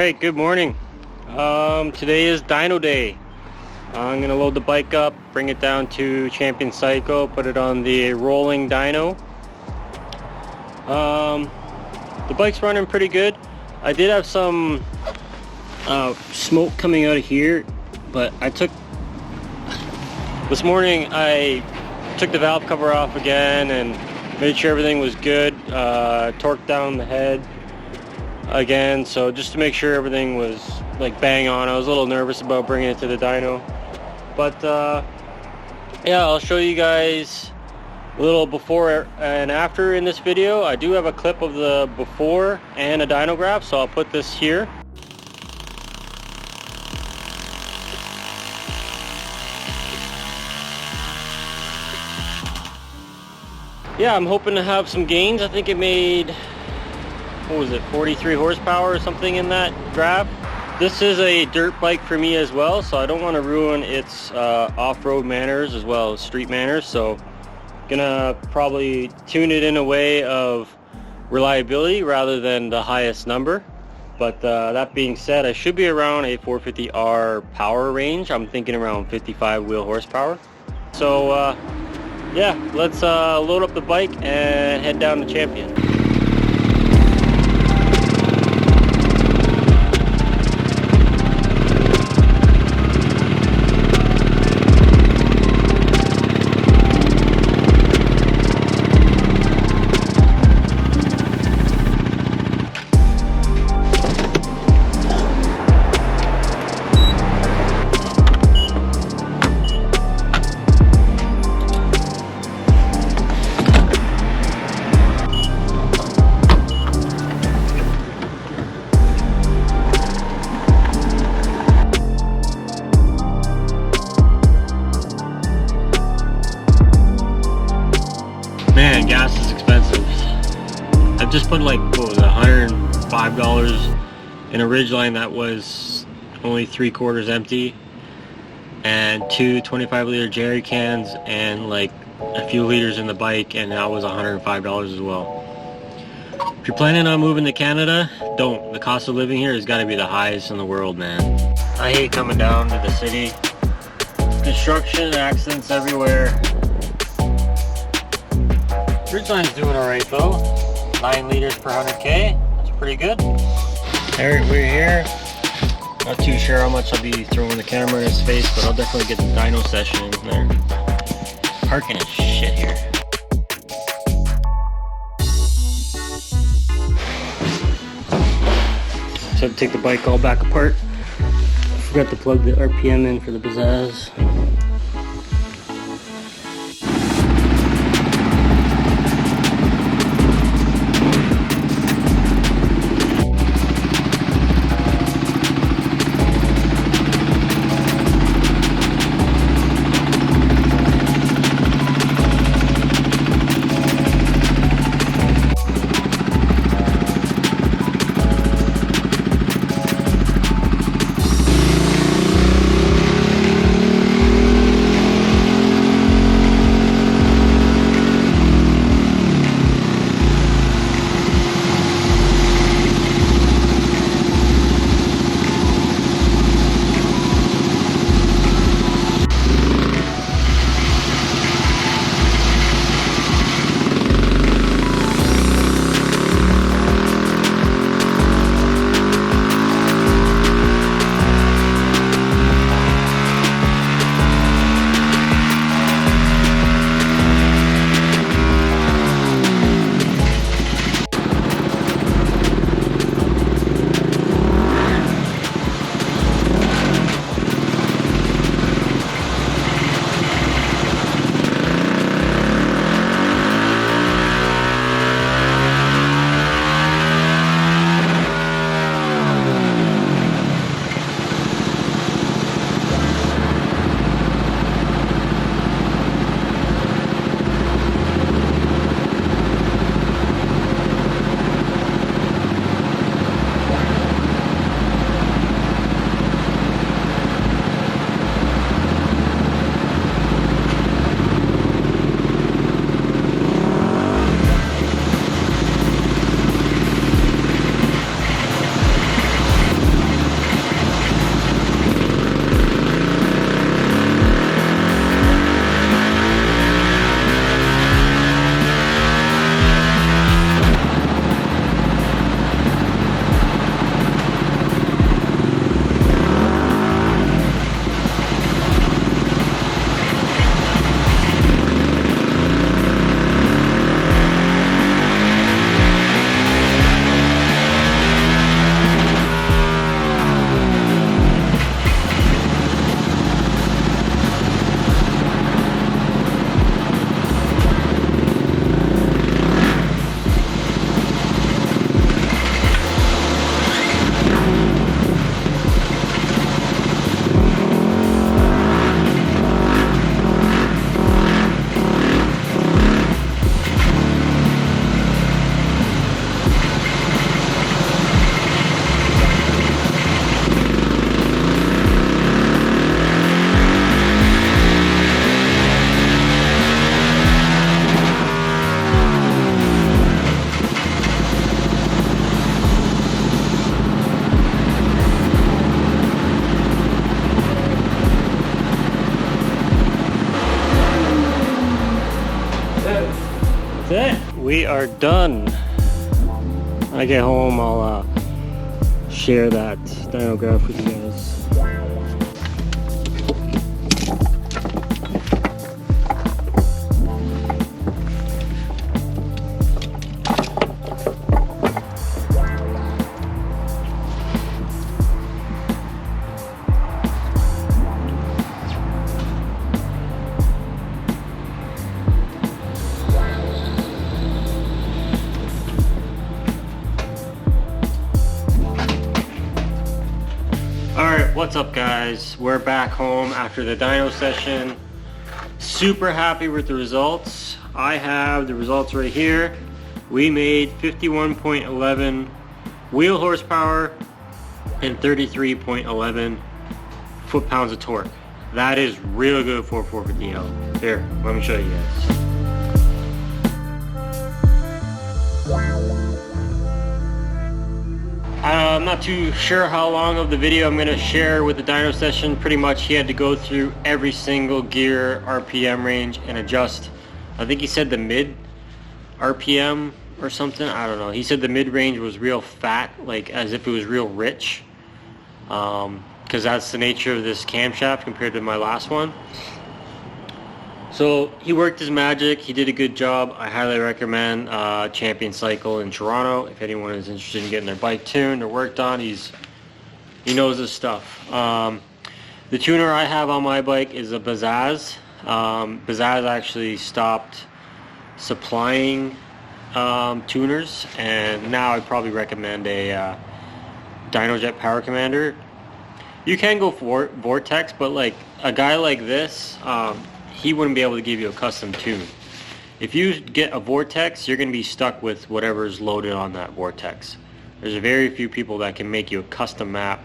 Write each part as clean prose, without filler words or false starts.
Alright, good morning. Today is dyno day. I'm going to load the bike up, bring it down to Champion Cycle, put it on the rolling dyno. The bike's running pretty good. I did have some smoke coming out of here, but this morning I took the valve cover off again and made sure everything was good. Torqued down the head again, so just to make sure everything was like bang on. I was a little nervous about bringing it to the dyno, but yeah, I'll show you guys a little before and after in this video. I do have a clip of the before and a dyno graph, so I'll put this here. Yeah, I'm hoping to have some gains. I think it made, what was it, 43 horsepower or something in that graph. This is a dirt bike for me as well, so I don't want to ruin its off-road manners as well as street manners, so gonna probably tune it in a way of reliability rather than the highest number. But that being said, I should be around a 450R power range. I'm thinking around 55 wheel horsepower. So yeah, let's load up the bike and head down to Champion. Man, gas is expensive. I just put like, what was it, $105 in a Ridgeline that was only 3/4 empty, and two 25-liter jerry cans and like a few liters in the bike, and that was $105 as well. If you're planning on moving to Canada, don't. The cost of living here has got to be the highest in the world, man. I hate coming down to the city. Construction, accidents everywhere. Ridgeline's doing alright though. 9 liters per 100k. That's pretty good. Alright, we're here. Not too sure how much I'll be throwing the camera in his face, but I'll definitely get the dyno session in there. Parking is shit here. So I have to take the bike all back apart. Forgot to plug the RPM in for the Bazzaz. it. We are done. When I get home, I'll share that dyno graph with you guys. Alright, what's up guys? We're back home after the dyno session. Super happy with the results. I have the results right here. We made 51.11 wheel horsepower and 33.11 foot-pounds of torque. That is real good for 450L. Here, let me show you guys. I'm not too sure how long of the video I'm going to share with the dyno session. Pretty much he had to go through every single gear RPM range and adjust. I think he said the mid RPM or something. I don't know. He said the mid range was real fat, like as if it was real rich. Because that's the nature of this camshaft compared to my last one. So he worked his magic. He did a good job. I highly recommend Champion Cycle in Toronto if anyone is interested in getting their bike tuned or worked on. He knows his stuff. The tuner I have on my bike is a Bazaz. Bazaz actually stopped supplying tuners, and now I'd probably recommend a Dynojet Power Commander. You can go for Vortex, but like a guy like this, he wouldn't be able to give you a custom tune. If you get a Vortex, you're going to be stuck with whatever's loaded on that Vortex. There's very few people that can make you a custom map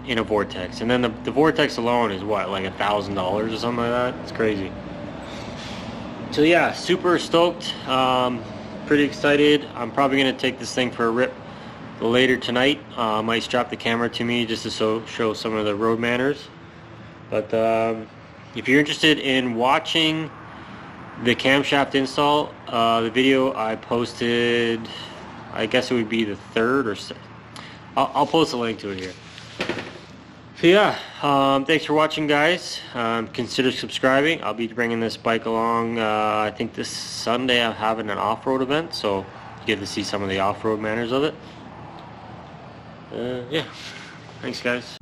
in a Vortex. And then the Vortex alone is what, like $1,000 or something like that? It's crazy. So yeah, super stoked. Pretty excited. I'm probably going to take this thing for a rip later tonight. I might strap the camera to me just to show some of the road manners. But if you're interested in watching the camshaft install, the video I posted, I guess it would be the 3rd or 6th. I'll post a link to it here. So yeah, thanks for watching guys. Consider subscribing. I'll be bringing this bike along, I think this Sunday I'm having an off-road event, so you get to see some of the off-road manners of it. Yeah, thanks guys.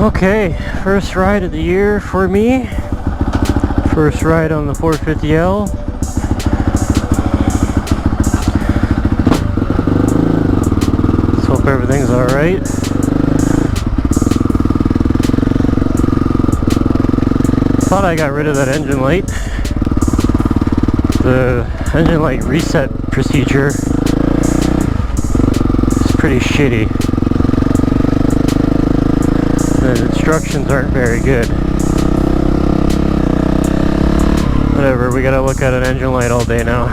Okay, first ride of the year for me. First ride on the 450L. Let's hope everything's alright. Thought I got rid of that engine light. The engine light reset procedure is pretty shitty. The instructions aren't very good. Whatever, we gotta look at an engine light all day now.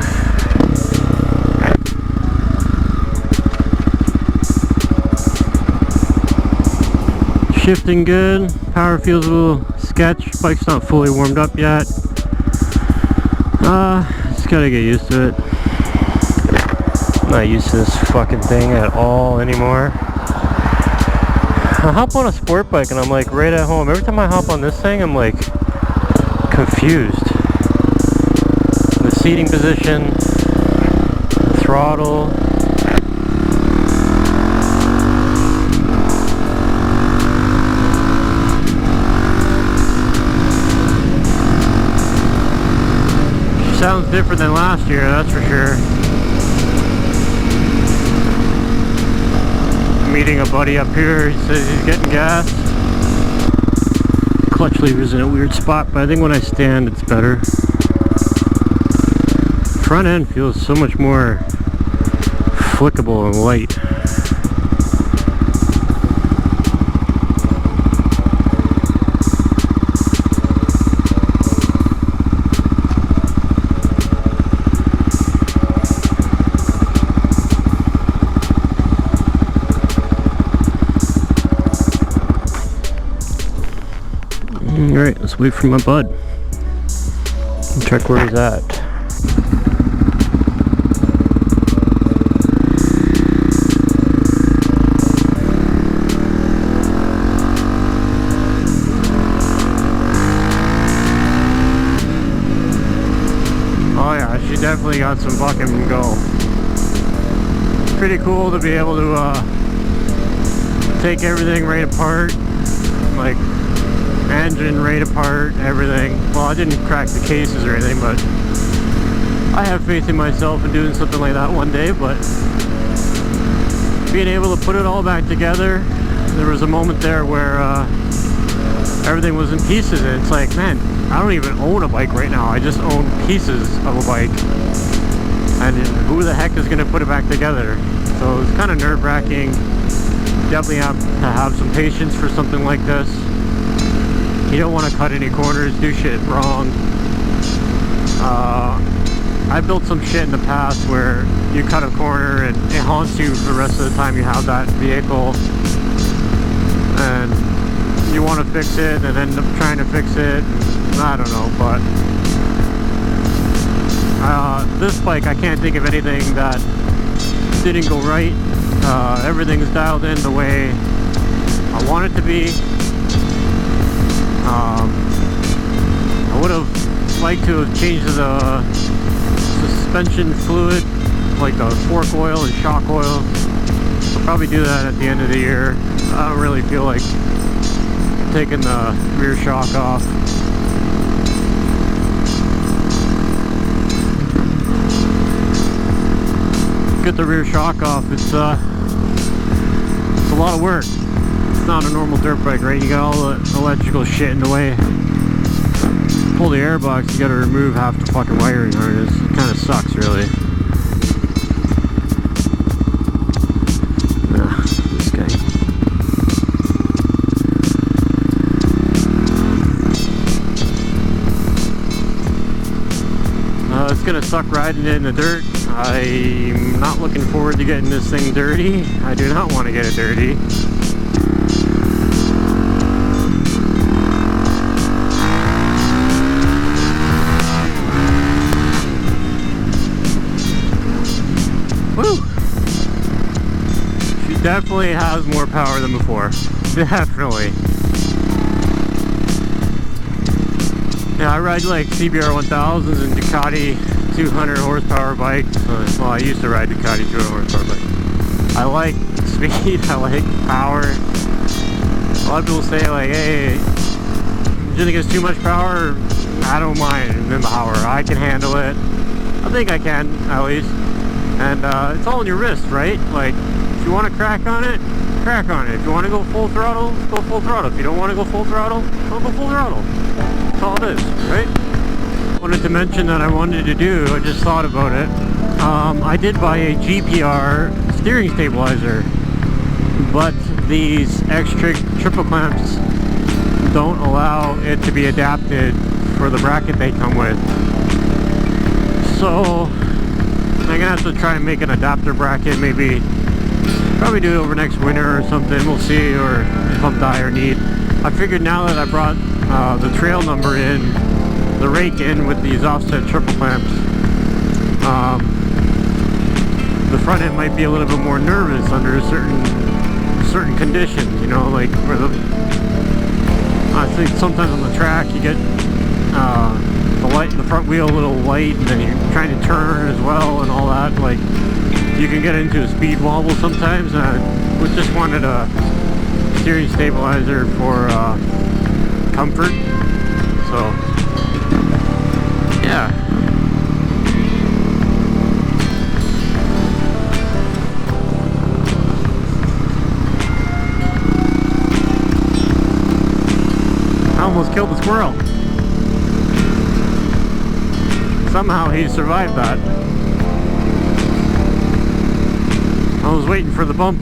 Shifting good, power feels a little sketch, bike's not fully warmed up yet. Just gotta get used to it. I'm not used to this fucking thing at all anymore. I hop on a sport bike and I'm like right at home. Every time I hop on this thing, I'm like confused. The seating position, the throttle. Sounds different than last year, that's for sure. Meeting a buddy up here, he says he's getting gas. Clutch lever's in a weird spot, but I think when I stand it's better. Front end feels so much more flickable and light. Alright, let's wait for my bud. Check where he's at. definitely got some fucking go. Pretty cool to be able to take everything right apart, like engine right apart, everything. Well, I didn't crack the cases or anything, but I have faith in myself in doing something like that one day. But being able to put it all back together, there was a moment there where everything was in pieces, and it's like, man, I don't even own a bike right now. I just own pieces of a bike, and who the heck is going to put it back together? So it's kind of nerve-wracking. Definitely have to have some patience for something like this. You don't want to cut any corners, do shit wrong. I built some shit in the past where you cut a corner and it haunts you for the rest of the time you have that vehicle, and you want to fix it and end up trying to fix it. I don't know, but this bike, I can't think of anything that didn't go right. Everything's dialed in the way I want it to be. I would have liked to have changed the suspension fluid, like the fork oil and shock oil. I'll probably do that at the end of the year. I don't really feel like taking the rear shock off. Get the rear shock off, it's a lot of work. It's not a normal dirt bike, right? You got all the electrical shit in the way. Pull the airbox, you gotta remove half the fucking wiring harness. It kinda sucks, really. This guy. It's gonna suck riding it in the dirt. I'm not looking forward to getting this thing dirty. I do not want to get it dirty. Woo! She definitely has more power than before. Definitely. Yeah, I ride like CBR 1000s and Ducati 200 horsepower bikes. Well, I used to ride Ducati 200 horsepower bike. I like speed, I like power. A lot of people say like, hey, do you think it's too much power? I don't mind the power. I can handle it. I think I can, at least. And it's all in your wrist, right? Like, if you want to crack on it, crack on it. If you want to go full throttle, go full throttle. If you don't want to go full throttle, don't go full throttle. That's all it is, right? Wanted to mention that I wanted to do, I just thought about it. I did buy a GPR steering stabilizer, but these extra triple clamps don't allow it to be adapted for the bracket they come with. So I'm gonna have to try and make an adapter bracket, maybe probably do it over next winter or something. We'll see, or if I'm dire need. I figured now that I brought the trail number in, the rake in with these offset triple clamps, the front end might be a little bit more nervous under certain conditions, you know, like where I think sometimes on the track you get the front wheel a little light, and then you're trying to turn as well and all that. Like, you can get into a speed wobble sometimes, and I just wanted a steering stabilizer for comfort. So yeah. I almost killed the squirrel. Somehow he survived that. I was waiting for the bump.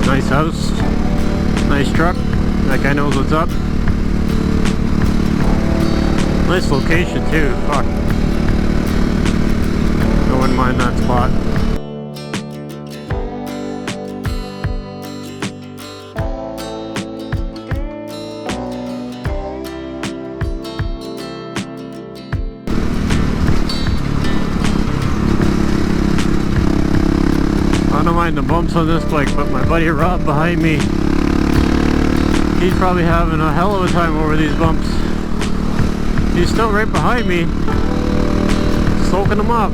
Nice house, nice truck. That guy knows what's up. Nice location too. Fuck. I wouldn't mind that spot. mind the bumps on this bike, but my buddy Rob behind me, he's probably having a hell of a time over these bumps. He's still right behind me, soaking them up.